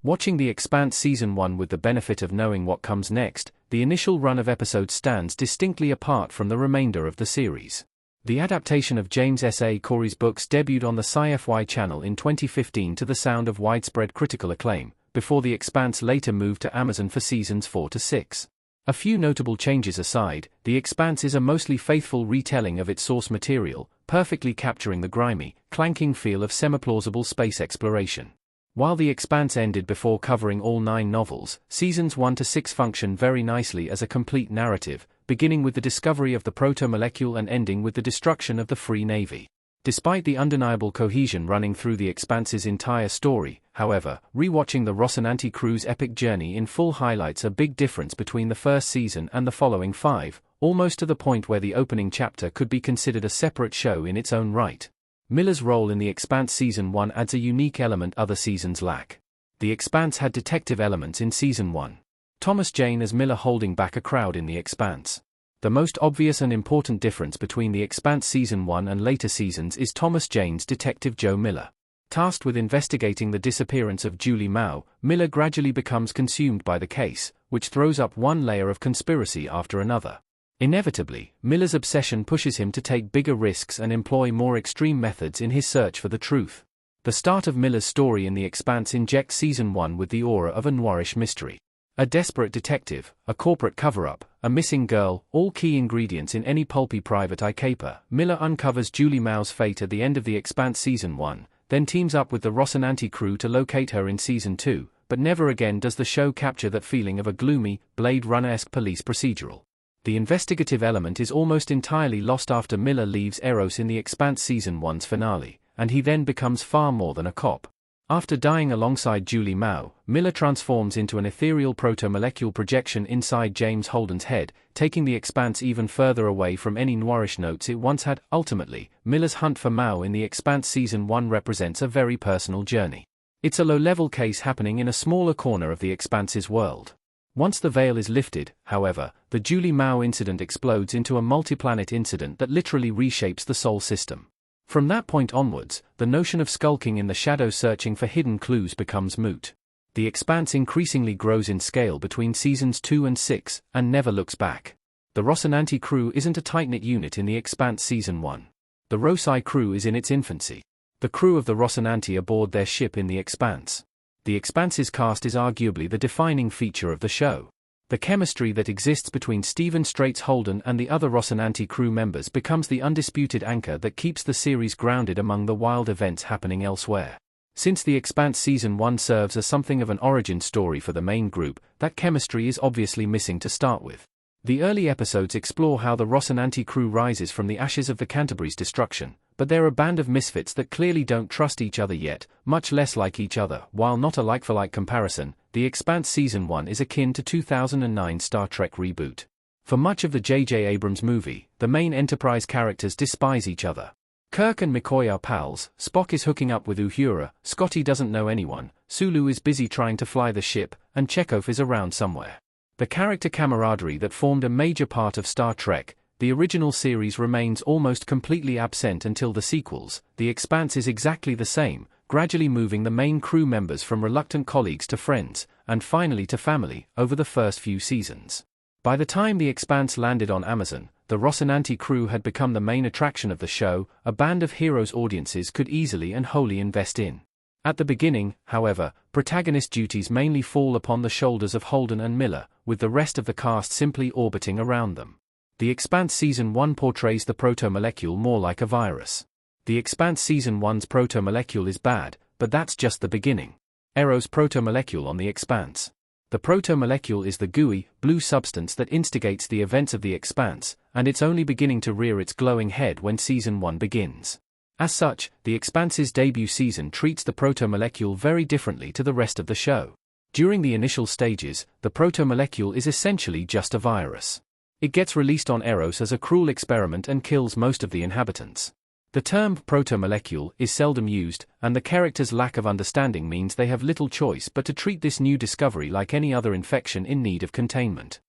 Watching The Expanse Season 1 with the benefit of knowing what comes next, the initial run of episodes stands distinctly apart from the remainder of the series. The adaptation of James S. A. Corey's books debuted on the Sci-Fi channel in 2015 to the sound of widespread critical acclaim, before The Expanse later moved to Amazon for seasons 4 to 6. A few notable changes aside, The Expanse is a mostly faithful retelling of its source material, perfectly capturing the grimy, clanking feel of semi-plausible space exploration. While The Expanse ended before covering all 9 novels, seasons 1 to 6 function very nicely as a complete narrative, beginning with the discovery of the proto-molecule and ending with the destruction of the Free Navy. Despite the undeniable cohesion running through The Expanse's entire story, however, rewatching the Rocinante crew's epic journey in full highlights a big difference between the first season and the following 5, almost to the point where the opening chapter could be considered a separate show in its own right. Miller's role in The Expanse Season 1 adds a unique element other seasons lack. The Expanse had detective elements in Season 1. Thomas Jane as Miller holding back a crowd in The Expanse. The most obvious and important difference between The Expanse Season 1 and later seasons is Thomas Jane's Detective Joe Miller. Tasked with investigating the disappearance of Julie Mao, Miller gradually becomes consumed by the case, which throws up one layer of conspiracy after another. Inevitably, Miller's obsession pushes him to take bigger risks and employ more extreme methods in his search for the truth. The start of Miller's story in The Expanse injects Season 1 with the aura of a noirish mystery. A desperate detective, a corporate cover-up, a missing girl, all key ingredients in any pulpy private eye caper. Miller uncovers Julie Mao's fate at the end of The Expanse Season 1, then teams up with the Rocinante crew to locate her in Season 2, but never again does the show capture that feeling of a gloomy, Blade Runner-esque police procedural. The investigative element is almost entirely lost after Miller leaves Eros in The Expanse Season 1's finale, and he then becomes far more than a cop. After dying alongside Julie Mao, Miller transforms into an ethereal proto-molecule projection inside James Holden's head, taking The Expanse even further away from any noirish notes it once had. Ultimately, Miller's hunt for Mao in The Expanse Season 1 represents a very personal journey. It's a low-level case happening in a smaller corner of The Expanse's world. Once the veil is lifted, however, the Julie Mao incident explodes into a multi-planet incident that literally reshapes the Sol system. From that point onwards, the notion of skulking in the shadows searching for hidden clues becomes moot. The Expanse increasingly grows in scale between seasons 2 and 6, and never looks back. The Rocinante crew isn't a tight-knit unit in The Expanse Season 1. The Rosai crew is in its infancy. The crew of the Rocinante aboard their ship in The Expanse. The Expanse's cast is arguably the defining feature of the show. The chemistry that exists between Stephen Straight's Holden and the other Rocinante crew members becomes the undisputed anchor that keeps the series grounded among the wild events happening elsewhere. Since The Expanse Season 1 serves as something of an origin story for the main group, that chemistry is obviously missing to start with. The early episodes explore how the Rocinante crew rises from the ashes of the Canterbury's destruction, but they're a band of misfits that clearly don't trust each other yet, much less like each other. While not a like-for-like comparison, The Expanse Season 1 is akin to 2009 Star Trek reboot. For much of the J.J. Abrams movie, the main Enterprise characters despise each other. Kirk and McCoy are pals, Spock is hooking up with Uhura, Scotty doesn't know anyone, Sulu is busy trying to fly the ship, and Chekhov is around somewhere. The character camaraderie that formed a major part of Star Trek, the original series, remains almost completely absent until the sequels. The Expanse is exactly the same, gradually moving the main crew members from reluctant colleagues to friends, and finally to family, over the first few seasons. By the time The Expanse landed on Amazon, the Rocinante crew had become the main attraction of the show, a band of heroes audiences could easily and wholly invest in. At the beginning, however, protagonist duties mainly fall upon the shoulders of Holden and Miller, with the rest of the cast simply orbiting around them. The Expanse Season 1 portrays the proto-molecule more like a virus. The Expanse Season 1's proto-molecule is bad, but that's just the beginning. Eros proto-molecule on The Expanse. The proto-molecule is the gooey, blue substance that instigates the events of The Expanse, and it's only beginning to rear its glowing head when Season 1 begins. As such, The Expanse's debut season treats the proto-molecule very differently to the rest of the show. During the initial stages, the proto-molecule is essentially just a virus. It gets released on Eros as a cruel experiment and kills most of the inhabitants. The term proto-molecule is seldom used, and the characters' lack of understanding means they have little choice but to treat this new discovery like any other infection in need of containment.